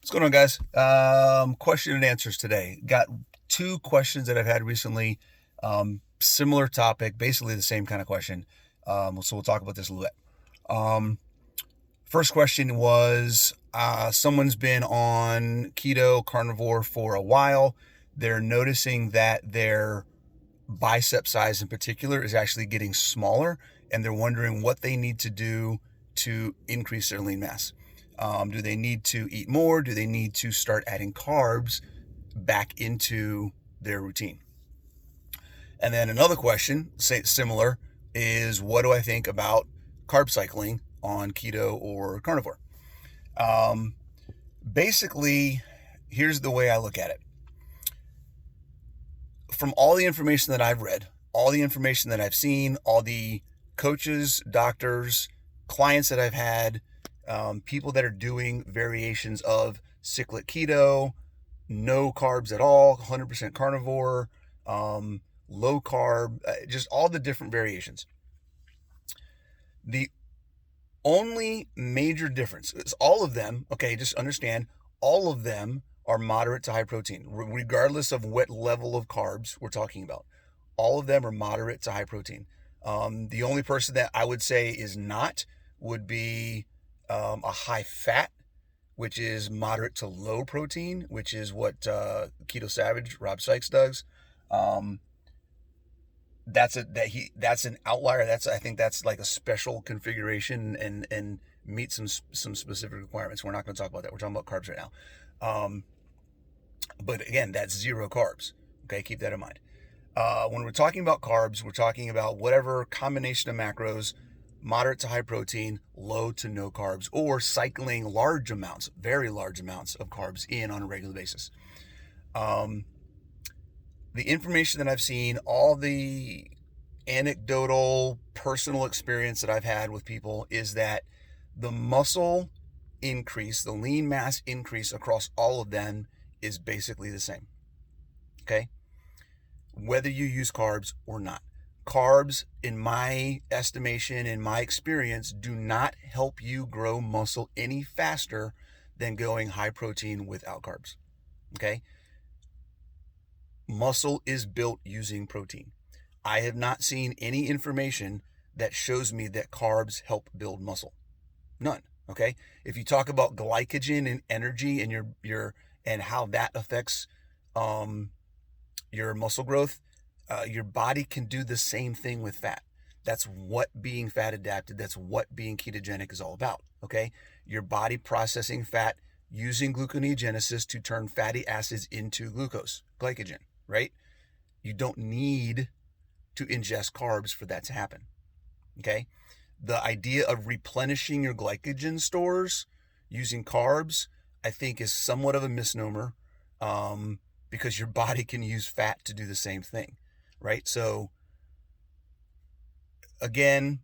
What's going on, guys? Question and answers today. Got two questions that I've had recently. Similar topic, basically the same kind of question. So we'll talk about this a little bit. First question was someone's been on keto, carnivore for a while. They're noticing that their bicep size in particular is actually getting smaller, and they're wondering what they need to do to increase their lean mass. Do they need to eat more? Do they need to start adding carbs back into their routine? And then another question, similar, is what do I think about carb cycling on keto or carnivore? Um, Basically, here's the way I look at it. From all the information that I've read, all the information that I've seen, all the coaches, doctors, clients that I've had, people that are doing variations of cyclic keto, no carbs at all, 100% carnivore, low carb, just all the different variations. The only major difference is all of them, okay, just understand, all of them are moderate to high protein, regardless of what level of carbs we're talking about. All of them are moderate to high protein. The only person that I would say is not would be a high fat, which is moderate to low protein, which is what Keto Savage Rob Sykes does. Um, that's an outlier. I think that's like a special configuration and meets some specific requirements. We're not going to talk about that. We're talking about carbs right now. Um, but again, that's zero carbs. Okay, keep that in mind. When we're talking about carbs, we're talking about whatever combination of macros, moderate to high protein, low to no carbs, or cycling large amounts, very large amounts of carbs in on a regular basis. Um, the information that I've seen, all the anecdotal personal experience that I've had with people is that the muscle increase, the lean mass increase across all of them is basically the same. Okay? Whether you use carbs or not. Carbs, in my estimation, in my experience, do not help you grow muscle any faster than going high protein without carbs. Okay? Muscle is built using protein. I have not seen any information that shows me that carbs help build muscle. None. Okay? If you talk about glycogen and energy and your and how that affects your muscle growth, your body can do the same thing with fat. That's what being fat adapted, that's what being ketogenic is all about. Okay? Your body processing fat using gluconeogenesis to turn fatty acids into glucose, glycogen, right? You don't need to ingest carbs for that to happen. Okay? The idea of replenishing your glycogen stores using carbs, I think, is somewhat of a misnomer, because your body can use fat to do the same thing, right? So, again,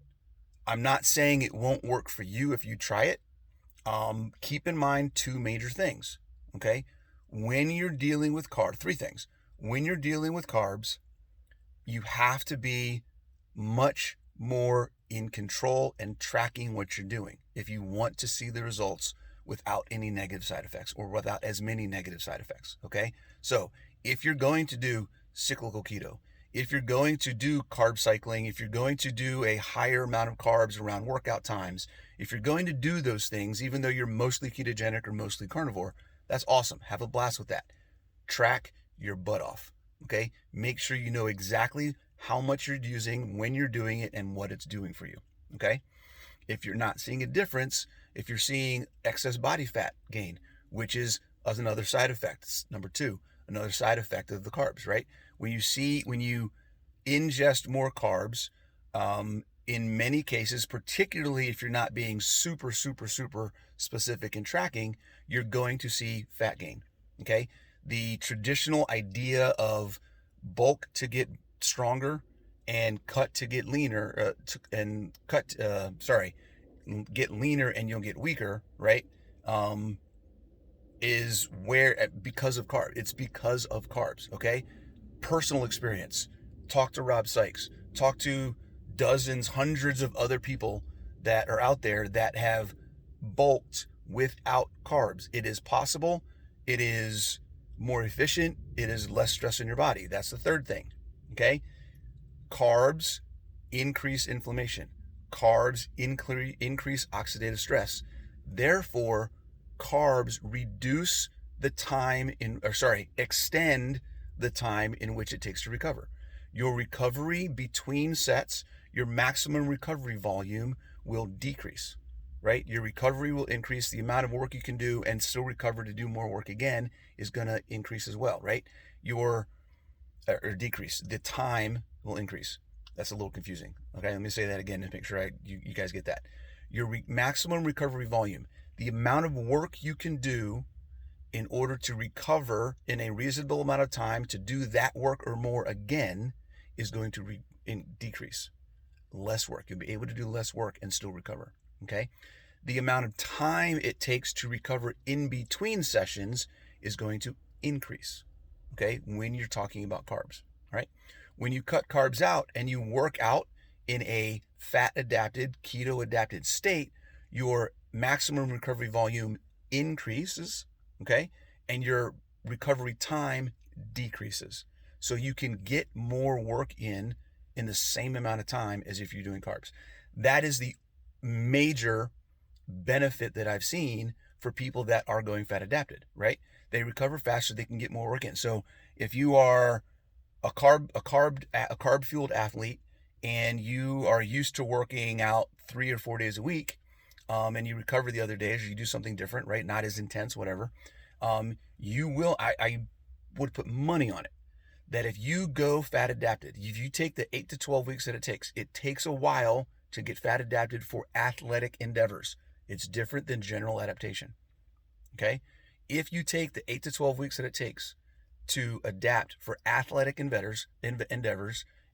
I'm not saying it won't work for you if you try it. Keep in mind two major things, okay? When you're dealing with carbs, three things. When you're dealing with carbs, you have to be much more in control and tracking what you're doing if you want to see the results without any negative side effects or without as many negative side effects. Okay? So if you're going to do cyclical keto, if you're going to do carb cycling, if you're going to do a higher amount of carbs around workout times, if you're going to do those things, even though you're mostly ketogenic or mostly carnivore, that's awesome. Have a blast with that. Track your butt off. Okay? Make sure you know exactly how much you're using, when you're doing it, and what it's doing for you. Okay? If you're not seeing a difference, if you're seeing excess body fat gain, which is another side effect, it's number two, another side effect of the carbs, right? When you ingest more carbs, in many cases, particularly if you're not being super, super, super specific in tracking, you're going to see fat gain. Okay? The traditional idea of bulk to get stronger and cut to get leaner, get leaner and you'll get weaker, right? Is where, because of carbs. It's because of carbs, okay? Personal experience. Talk to Rob Sykes. Talk to dozens, hundreds of other people that are out there that have bulked without carbs. It is possible. It is more efficient. It is less stress in your body. That's the third thing. Okay? Carbs increase inflammation. Carbs increase oxidative stress. Therefore, carbs reduce the time extend the time in which it takes to recover. Your recovery between sets, your maximum recovery volume will decrease, right? Your recovery will increase. The amount of work you can do and still recover to do more work again is going to increase as well, right? Or decrease. The time will increase. That's a little confusing. Okay, let me say that again to make sure you guys get that. Your maximum recovery volume, the amount of work you can do in order to recover in a reasonable amount of time to do that work or more again, is going to decrease. Less work. You'll be able to do less work and still recover. Okay? The amount of time it takes to recover in between sessions is going to increase. Okay? When you're talking about carbs. Right? When you cut carbs out and you work out in a fat adapted, keto adapted state, your maximum recovery volume increases, okay? And your recovery time decreases. So you can get more work in the same amount of time as if you're doing carbs. That is the major benefit that I've seen for people that are going fat adapted, right? They recover faster, they can get more work in. So if you are a carb fueled athlete and you are used to working out 3 or 4 days a week, and you recover the other days, or you do something different, right? Not as intense, whatever. You will, I would put money on it that if you go fat adapted, if you take the 8 to 12 weeks that it takes a while to get fat adapted for athletic endeavors. It's different than general adaptation. Okay? If you take the 8 to 12 weeks that it takes to adapt for athletic endeavors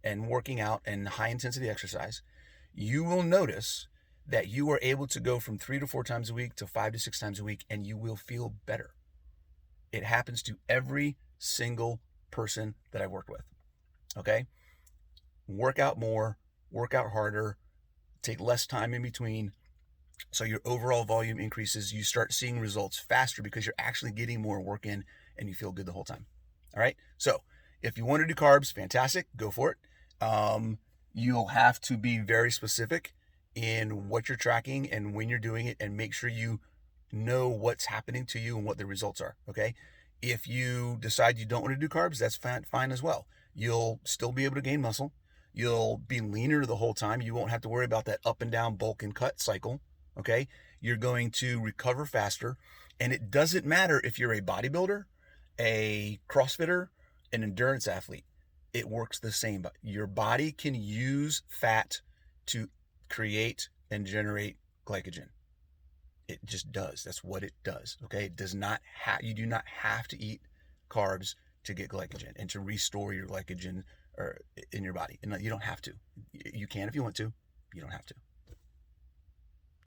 and working out and high intensity exercise, you will notice that you are able to go from 3 to 4 times a week to 5 to 6 times a week, and you will feel better. It happens to every single person that I've worked with. Okay? Work out more, work out harder, take less time in between, so your overall volume increases. You start seeing results faster because you're actually getting more work in and you feel good the whole time. All right? So if you want to do carbs, fantastic, go for it. You'll have to be very specific in what you're tracking and when you're doing it, and make sure you know what's happening to you and what the results are, okay? If you decide you don't want to do carbs, that's fine as well. You'll still be able to gain muscle. You'll be leaner the whole time. You won't have to worry about that up and down bulk and cut cycle, okay? You're going to recover faster, and it doesn't matter if you're a bodybuilder, a CrossFitter, an endurance athlete. It works the same. But your body can use fat to create and generate glycogen. It just does. That's what it does. Okay. It does not you do not have to eat carbs to get glycogen and to restore your glycogen in your body. And you don't have to. You can if you want to. You don't have to.